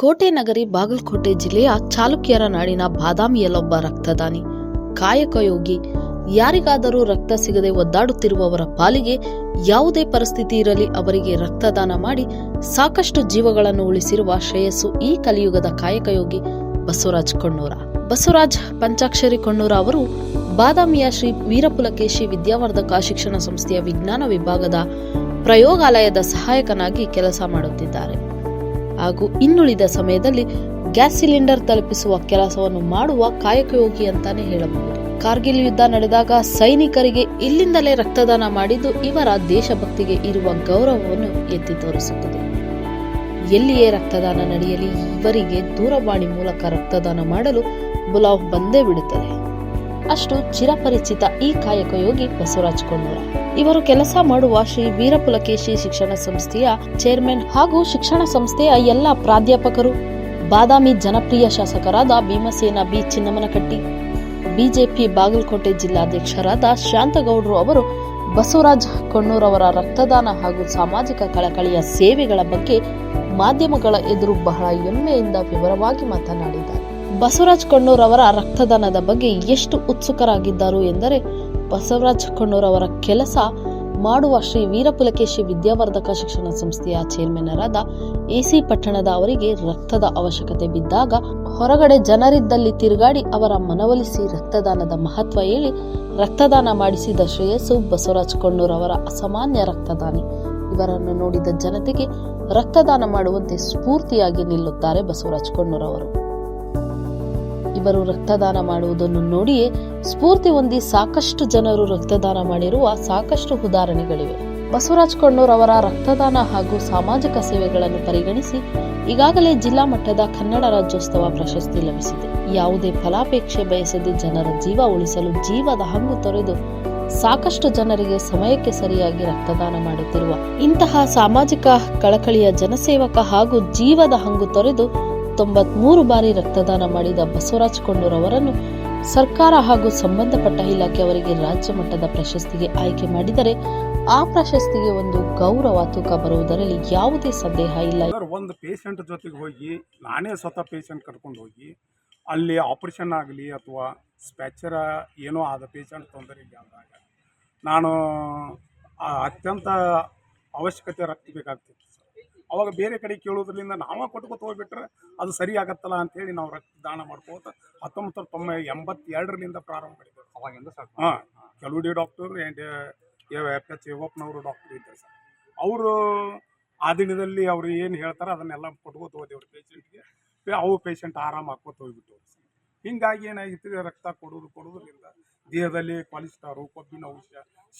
ಕೋಟೆ ನಗರಿ ಬಾಗಲಕೋಟೆ ಜಿಲ್ಲೆಯ ಚಾಲುಕ್ಯರ ನಾಡಿನ ಬಾದಾಮಿಯಲ್ಲೊಬ್ಬ ರಕ್ತದಾನಿ, ಕಾಯಕಯೋಗಿ, ಯಾರಿಗಾದರೂ ರಕ್ತ ಸಿಗದೆ ಒದ್ದಾಡುತ್ತಿರುವವರ ಪಾಲಿಗೆ ಯಾವುದೇ ಪರಿಸ್ಥಿತಿ ಇರಲಿ ಅವರಿಗೆ ರಕ್ತದಾನ ಮಾಡಿ ಸಾಕಷ್ಟು ಜೀವಗಳನ್ನು ಉಳಿಸಿರುವ ಶ್ರೇಯಸ್ಸು ಈ ಕಲಿಯುಗದ ಕಾಯಕಯೋಗಿ ಬಸವರಾಜ್ ಕೊಣ್ಣೂರ. ಬಸವರಾಜ್ ಪಂಚಾಕ್ಷರಿ ಕೊಣ್ಣೂರ ಅವರು ಬಾದಾಮಿಯ ಶ್ರೀ ವೀರಪುಲಕೇಶಿ ವಿದ್ಯಾವರ್ಧಕ ಶಿಕ್ಷಣ ಸಂಸ್ಥೆಯ ವಿಜ್ಞಾನ ವಿಭಾಗದ ಪ್ರಯೋಗಾಲಯದ ಸಹಾಯಕನಾಗಿ ಕೆಲಸ ಮಾಡುತ್ತಿದ್ದಾರೆ ಹಾಗೂ ಇನ್ನುಳಿದ ಸಮಯದಲ್ಲಿ ಗ್ಯಾಸ್ ಸಿಲಿಂಡರ್ ತಲುಪಿಸುವ ಕೆಲಸವನ್ನು ಮಾಡುವ ಕಾಯಕಯೋಗಿ ಅಂತಾನೆ ಹೇಳಬಹುದು. ಕಾರ್ಗಿಲ್ ಯುದ್ಧ ನಡೆದಾಗ ಸೈನಿಕರಿಗೆ ಇಲ್ಲಿಂದಲೇ ರಕ್ತದಾನ ಮಾಡಿದ್ದು ಇವರ ದೇಶಭಕ್ತಿಗೆ ಇರುವ ಗೌರವವನ್ನು ಎತ್ತಿ ತೋರಿಸುತ್ತದೆ. ಎಲ್ಲಿಯೇ ರಕ್ತದಾನ ನಡೆಯಲಿ ಇವರಿಗೆ ದೂರವಾಣಿ ಮೂಲಕ ರಕ್ತದಾನ ಮಾಡಲು ಬುಲಾವ್ ಬಂದೇ ಬಿಡುತ್ತದೆ. ಅಷ್ಟು ಚಿರಪರಿಚಿತ ಈ ಕಾಯಕಯೋಗಿ ಬಸವರಾಜ್ ಕೊಣ್ಣೂರ. ಇವರು ಕೆಲಸ ಮಾಡುವ ಶ್ರೀ ವೀರಪುಲಕೇಶಿ ಶಿಕ್ಷಣ ಸಂಸ್ಥೆಯ ಚೇರ್ಮನ್ ಹಾಗೂ ಶಿಕ್ಷಣ ಸಂಸ್ಥೆಯ ಎಲ್ಲ ಪ್ರಾಧ್ಯಾಪಕರು, ಬಾದಾಮಿ ಜನಪ್ರಿಯ ಶಾಸಕರಾದ ಭೀಮಸೇನ ಬಿ ಚಿನ್ನಮನಕಟ್ಟಿ, ಬಿಜೆಪಿ ಬಾಗಲಕೋಟೆ ಜಿಲ್ಲಾಧ್ಯಕ್ಷರಾದ ಶಾಂತಗೌಡರು ಅವರು ಬಸವರಾಜ್ ಕೊಣ್ಣೂರ್ ಅವರ ರಕ್ತದಾನ ಹಾಗೂ ಸಾಮಾಜಿಕ ಕಳಕಳಿಯ ಸೇವೆಗಳ ಬಗ್ಗೆ ಮಾಧ್ಯಮಗಳ ಎದುರು ಬಹಳ ಹೆಮ್ಮೆಯಿಂದ ವಿವರವಾಗಿ ಮಾತನಾಡಿದ್ದಾರೆ. ಬಸವರಾಜ್ ಕೊಣ್ಣೂರ್ ಅವರ ರಕ್ತದಾನದ ಬಗ್ಗೆ ಎಷ್ಟು ಉತ್ಸುಕರಾಗಿದ್ದರು ಎಂದರೆ, ಬಸವರಾಜ್ ಕೊಣ್ಣೂರ್ ಅವರ ಕೆಲಸ ಮಾಡುವ ಶ್ರೀ ವೀರಪುಲಕೇಶಿ ವಿದ್ಯಾವರ್ಧಕ ಶಿಕ್ಷಣ ಸಂಸ್ಥೆಯ ಚೇರ್ಮನ್ನರಾದ ಎಸಿ ಪಟ್ಟಣದ ಅವರಿಗೆ ರಕ್ತದ ಅವಶ್ಯಕತೆ ಬಿದ್ದಾಗ ಹೊರಗಡೆ ಜನರಿದ್ದಲ್ಲಿ ತಿರುಗಾಡಿ ಅವರ ಮನವೊಲಿಸಿ ರಕ್ತದಾನದ ಮಹತ್ವ ಹೇಳಿ ರಕ್ತದಾನ ಮಾಡಿಸಿದ ಶ್ರೇಯಸ್ಸು ಬಸವರಾಜ್ ಕೊಣ್ಣೂರ್ ಅವರ ಅಸಾಮಾನ್ಯ ರಕ್ತದಾನಿ. ಇವರನ್ನು ನೋಡಿದ ಜನತೆಗೆ ರಕ್ತದಾನ ಮಾಡುವಂತೆ ಸ್ಫೂರ್ತಿಯಾಗಿ ನಿಲ್ಲುತ್ತಾರೆ ಬಸವರಾಜ್ ಕೊಣ್ಣೂರ್ ಅವರು. ಇವರು ರಕ್ತದಾನ ಮಾಡುವುದನ್ನು ನೋಡಿಯೇ ಸ್ಫೂರ್ತಿ ಹೊಂದಿ ಸಾಕಷ್ಟು ಜನರು ರಕ್ತದಾನ ಮಾಡಿರುವ ಸಾಕಷ್ಟು ಉದಾಹರಣೆಗಳಿವೆ. ಬಸವರಾಜ್ ಕೊಣ್ಣೂರ್ ಅವರ ರಕ್ತದಾನ ಹಾಗೂ ಸಾಮಾಜಿಕ ಸೇವೆಗಳನ್ನು ಪರಿಗಣಿಸಿ ಈಗಾಗಲೇ ಜಿಲ್ಲಾ ಮಟ್ಟದ ಕನ್ನಡ ರಾಜ್ಯೋತ್ಸವ ಪ್ರಶಸ್ತಿ ಲಭಿಸಿದೆ. ಯಾವುದೇ ಫಲಾಪೇಕ್ಷೆ ಬಯಸದೆ ಜನರ ಜೀವ ಉಳಿಸಲು ಜೀವದ ಹಂಗು ತೊರೆದು ಸಾಕಷ್ಟು ಜನರಿಗೆ ಸಮಯಕ್ಕೆ ಸರಿಯಾಗಿ ರಕ್ತದಾನ ಮಾಡುತ್ತಿರುವ ಇಂತಹ ಸಾಮಾಜಿಕ ಕಳಕಳಿಯ ಜನಸೇವಕ ಹಾಗೂ ಜೀವದ ಹಂಗು ತೊರೆದು 93 ಬಾರಿ ರಕ್ತದಾನ ಮಾಡಿದ ಬಸವರಾಜ್ ಕೊಣ್ಣೂರ್ ಅವರನ್ನು ಸರ್ಕಾರ ಹಾಗೂ ಸಂಬಂಧಪಟ್ಟ ಇಲಾಖೆ ಅವರಿಗೆ ರಾಜ್ಯ ಮಟ್ಟದ ಪ್ರಶಸ್ತಿಗೆ ಆಯ್ಕೆ ಮಾಡಿದರೆ ಆ ಪ್ರಶಸ್ತಿಗೆ ಒಂದು ಗೌರವ ತೂಕ ಬರುವುದರಲ್ಲಿ ಯಾವುದೇ ಸಂದೇಹ ಇಲ್ಲ. ಒಂದು ಪೇಷಂಟ್ ಜೊತೆಗೆ ಹೋಗಿ ನಾನೇ ಸ್ವತಃ ಪೇಷಂಟ್ ಕರ್ಕೊಂಡು ಹೋಗಿ ಅಲ್ಲಿ ಆಪರೇಷನ್ ಆಗಲಿ ಅಥವಾ ಸ್ಪ್ಯಾಚರ ಏನೋ ಆದ ಪೇಷಂಟ್ ತೊಂದರೆಗೆ ಆದಾಗ ನಾನು ಅತ್ಯಂತ ಅವಶ್ಯಕತೆ ರಕ್ತ ಬೇಕಾಗ್ತಿತ್ತು ಸರ್. ಅವಾಗ ಬೇರೆ ಕಡೆ ಕೇಳೋದ್ರಿಂದ ನಾವೇ ಕೊಟ್ಕೊತ ಹೋಗ್ಬಿಟ್ರೆ ಅದು ಸರಿ ಆಗತ್ತಲ್ಲ ಅಂಥೇಳಿ ನಾವು ರಕ್ತದಾನ ಮಾಡ್ಕೋತ 1982 ಪ್ರಾರಂಭ ಮಾಡಿದ್ದೇವೆ. ಅವಾಗಿಂದ ಸರ್ ಕೆಲವು ಡಾಕ್ಟರ್ FH ಯುವಪ್ಪನವರು ಡಾಕ್ಟರ್ ಇದ್ದಾರೆ ಸರ್. ಅವರು ಆ ದಿನದಲ್ಲಿ ಅವರು ಏನು ಹೇಳ್ತಾರೆ ಅದನ್ನೆಲ್ಲ ಕೊಟ್ಕೋತ ಹೋದೇವ್ರು ಪೇಷಂಟ್ಗೆ. ಅವು ಪೇಷಂಟ್ ಆರಾಮ ಹಾಕೋತ ಹೋಗ್ಬಿಟ್ಟು ಸರ್. ಹೀಗಾಗಿ ಏನಾಗಿತ್ತು, ರಕ್ತ ಕೊಡೋದ್ರಿಂದ ದೇಹದಲ್ಲಿ ಕೊಲೆಸ್ಟ್ರಾಲು, ಕೊಬ್ಬಿನ ಅಂಶ,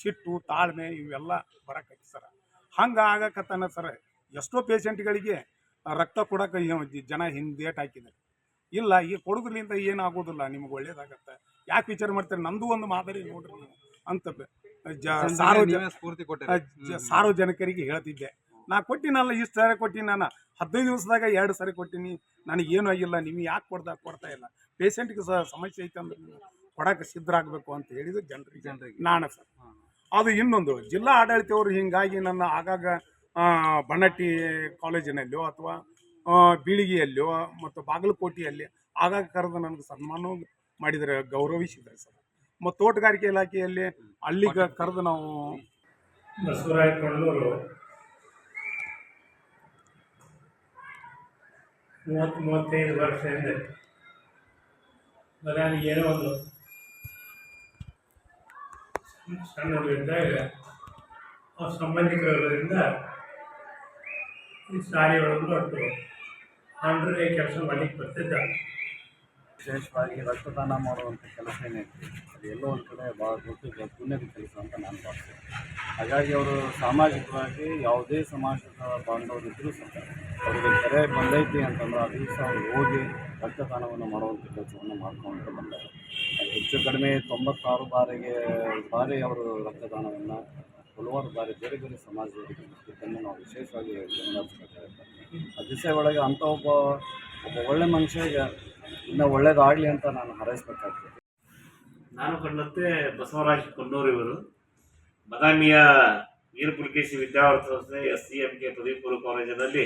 ಸಿಟ್ಟು, ತಾಳ್ಮೆ ಇವೆಲ್ಲ ಬರಕೈತಿ ಸರ್. ಹಂಗೆ ಆಗಕತ್ತಾನ ಸರ್. ಎಷ್ಟೋ ಪೇಷಂಟ್ಗಳಿಗೆ ರಕ್ತ ಕೊಡೋಕೆ ಜನ ಹಿಂದೇಟ್ ಹಾಕಿದ್ದಾರೆ. ಇಲ್ಲ, ಈ ಕೊಡೋದ್ರಿಂದ ಏನಾಗೋದಿಲ್ಲ, ನಿಮ್ಗೆ ಒಳ್ಳೇದಾಗತ್ತೆ, ಯಾಕೆ ವಿಚಾರ ಮಾಡ್ತಾರೆ, ನಂದು ಒಂದು ಮಾದರಿ ನೋಡ್ರಿ ನೀವು ಅಂತ ಸಾರ್ವಜನಿಕರಿಗೆ ಹೇಳ್ತಿದ್ದೆ. ನಾ ಕೊಟ್ಟಿನಲ್ಲ, ಇಷ್ಟು ಸಾರಿ ಕೊಟ್ಟಿನಿ, ನಾನು 15 ದಿವಸದಾಗ 2 ಸಾರಿ ಕೊಟ್ಟಿನಿ, ನನಗೇನು ಆಗಿಲ್ಲ, ನೀವು ಯಾಕೆ ಕೊಡ್ತಾ ಇಲ್ಲ, ಪೇಷಂಟ್ಗೆ ಸಮಸ್ಯೆ ಐತೆ ಅಂದ್ರೆ ನೀವು ಕೊಡೋಕೆ ಸಿದ್ಧರಾಗಬೇಕು ಅಂತ ಹೇಳಿದ್ರು ಜನರಿಗೆ ನಾನು ಸರ್. ಅದು ಇನ್ನೊಂದು ಜಿಲ್ಲಾ ಆಡಳಿತವರು ಹಿಂಗಾಗಿ ನನ್ನ ಆಗಾಗ ಬನ್ನಟ್ಟಿ ಕಾಲೇಜಿನಲ್ಲಿಯೋ ಅಥವಾ ಬೀಳಿಗೆಯಲ್ಲಿಯೋ ಮತ್ತು ಬಾಗಲಕೋಟೆಯಲ್ಲಿ ಆಗಾಗ ಕರೆದು ನನಗೆ ಸನ್ಮಾನ ಮಾಡಿದರೆ, ಗೌರವಿಸಿದ್ದಾರೆ ಸರ್. ಮತ್ತು ತೋಟಗಾರಿಕೆ ಇಲಾಖೆಯಲ್ಲಿ ಅಲ್ಲಿಗೆ ಕರೆದು ನಾವು ಬಸವರಾಜ್ ಕೊಣ್ಣೂರು 30-35 ವರ್ಷ ಹಿಂದೆ ನನಗೆ ಏನೋ ಒಂದು ಸಣ್ಣ ಹುಡುಗಿದ್ದಾಗ ಆ ಸಂಬಂಧಿಕರಿಂದ ಈ ಶಾಲೆಯೊಳಗೂ ಅಷ್ಟು ಆಂಡ್ರೆ ಕೆಲಸ ಮಾಡಲಿಕ್ಕೆ ಬರ್ತಿದ್ದ. ವಿಶೇಷವಾಗಿ ರಕ್ತದಾನ ಮಾಡುವಂಥ ಕೆಲಸ ಏನೈತಿ ಅದು ಎಲ್ಲೋ ಒಂದು ಕಡೆ ಭಾಳ ದೊಡ್ಡ ಪುಣ್ಯದ ಕೆಲಸ ಅಂತ ನಾನು ಭಾವಿಸ್ತೇನೆ. ಹಾಗಾಗಿ ಅವರು ಸಾಮಾಜಿಕವಾಗಿ ಯಾವುದೇ ಸಮಾಜದ ಬಾಂಧವರಿದ್ದರೂ ಸಹ ಅವರಿಗೆ ಕರೆ ಬಂದೈತಿ ಅಂತಂದ್ರೆ ಆ ದಿವಸ ಅವರು ಹೋಗಿ ರಕ್ತದಾನವನ್ನು ಮಾಡುವಂಥ ಕೆಲಸವನ್ನು ಮಾಡ್ಕೊಂಡು ಬಂದರು. ಹೆಚ್ಚು ಕಡಿಮೆ 96 ಬಾರಿ ಅವರು ರಕ್ತದಾನವನ್ನು ಹಲವಾರು ಬಾರಿ ಬೇರೆ ಬೇರೆ ಸಮಾಜದವರಿಗೆ ಇದನ್ನು ನಾವು ವಿಶೇಷವಾಗಿ ಗಮನಿಸಬೇಕಾಗುತ್ತೆ. ಆ ದಿಸೆ ಒಳಗೆ ಅಂಥ ಒಬ್ಬ ಒಳ್ಳೆ ಮನುಷ್ಯಗೆ ಇನ್ನೂ ಒಳ್ಳೇದಾಗಲಿ ಅಂತ ನಾನು ಹಾರೈಸಬೇಕಾಗ್ತದೆ. ನಾನು ಕಂಡಂತೆ ಬಸವರಾಜ್ ಕೊಣ್ಣೂರ್ ಇವರು ಬಾದಾಮಿಯ ವೀರಪುಲಕೇಶಿ ವಿದ್ಯಾವರ್ಧಕ ಸಂಸ್ಥೆ SCMK ಪದವಿ ಪೂರ್ವ ಕಾಲೇಜಿನಲ್ಲಿ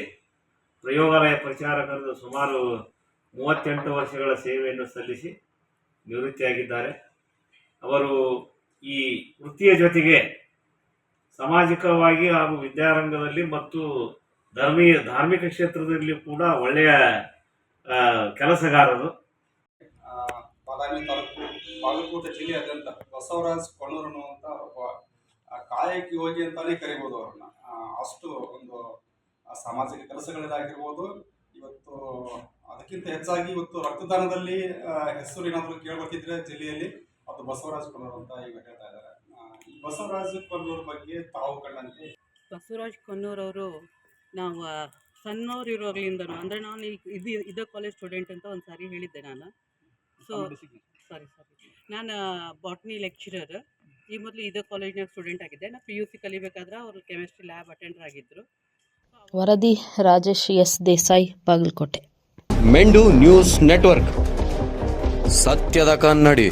ಪ್ರಯೋಗಾಲಯ ಪರಿಚಾರಕರು ಸುಮಾರು 38 ವರ್ಷಗಳ ಸೇವೆಯನ್ನು ಸಲ್ಲಿಸಿ ನಿವೃತ್ತಿಯಾಗಿದ್ದಾರೆ. ಅವರು ಈ ವೃತ್ತಿಯ ಜೊತೆಗೆ ಸಾಮಾಜಿಕವಾಗಿ ಹಾಗೂ ವಿದ್ಯಾರಂಗದಲ್ಲಿ ಮತ್ತು ಧಾರ್ಮಿಕ ಕ್ಷೇತ್ರದಲ್ಲಿ ಕೂಡ ಒಳ್ಳೆಯ ಕೆಲಸಗಾರರು. ಬಾದಾಮಿ ತಾಲೂಕು ಬಾಗಲಕೋಟೆ ಜಿಲ್ಲೆಯಾದ್ಯಂತ ಬಸವರಾಜ್ ಕೊಣ್ಣೂರು ಅನ್ನುವಂಥ ಒಬ್ಬ ಕಾಯಕ ಯೋಗಿ ಅಂತಾನೆ ಕರಿಬೋದು ಅವ್ರನ್ನ. ಅಷ್ಟು ಒಂದು ಸಾಮಾಜಿಕ ಕೆಲಸಗಳಾಗಿರ್ಬೋದು. ಇವತ್ತು ಅದಕ್ಕಿಂತ ಹೆಚ್ಚಾಗಿ ಇವತ್ತು ರಕ್ತದಾನದಲ್ಲಿ ಹೆಸರು ಏನಾದರೂ ಕೇಳ್ಬೇಕಿದ್ರೆ ಜಿಲ್ಲೆಯಲ್ಲಿ ಅದು ಬಸವರಾಜ್ ಕೊಣ್ಣೂರು ಅಂತ ಈಗ ಹೇಳ್ತಾ ಇದ್ದಾರೆ. ಈ ಬಸವರಾಜ್ ಕೊಣ್ಣೂರು ಬಗ್ಗೆ ತಾವು ಕಂಡಂತೆ ಬಸವರಾಜ್ ಕೊಣ್ಣೂರವರು ನಾವು ಸಣ್ಣವರಿರೋಗ್ಲಿಂದನೂ ಅಂದರೆ ನಾನು ಇದೇ ಕಾಲೇಜ್ ಸ್ಟೂಡೆಂಟ್ ಅಂತ ಒಂದು ಸಾರಿ ಹೇಳಿದ್ದೆ ನಾನು. ಸೊ ಸಾರಿ ನಾನು ಬಾಟ್ನಿ ಲೆಕ್ಚರರ್. ಈ ಮೊದಲು ಇದೇ ಕಾಲೇಜ್ನಾಗ ಸ್ಟೂಡೆಂಟ್ ಆಗಿದ್ದೆ. ನಾನು PUC ಕಲಿಬೇಕಾದ್ರೆ ಅವರು ಕೆಮಿಸ್ಟ್ರಿ ಲ್ಯಾಬ್ ಅಟೆಂಡರ್ ಆಗಿದ್ದರು. ವರದಿ ರಾಜೇಶ್ ಎಸ್ ದೇಸಾಯಿ, ಬಾಗಲಕೋಟೆ. ಮೆಂಡು ನ್ಯೂಸ್ ನೆಟ್ವರ್ಕ್, ಸತ್ಯದ ಕನ್ನಡಿ.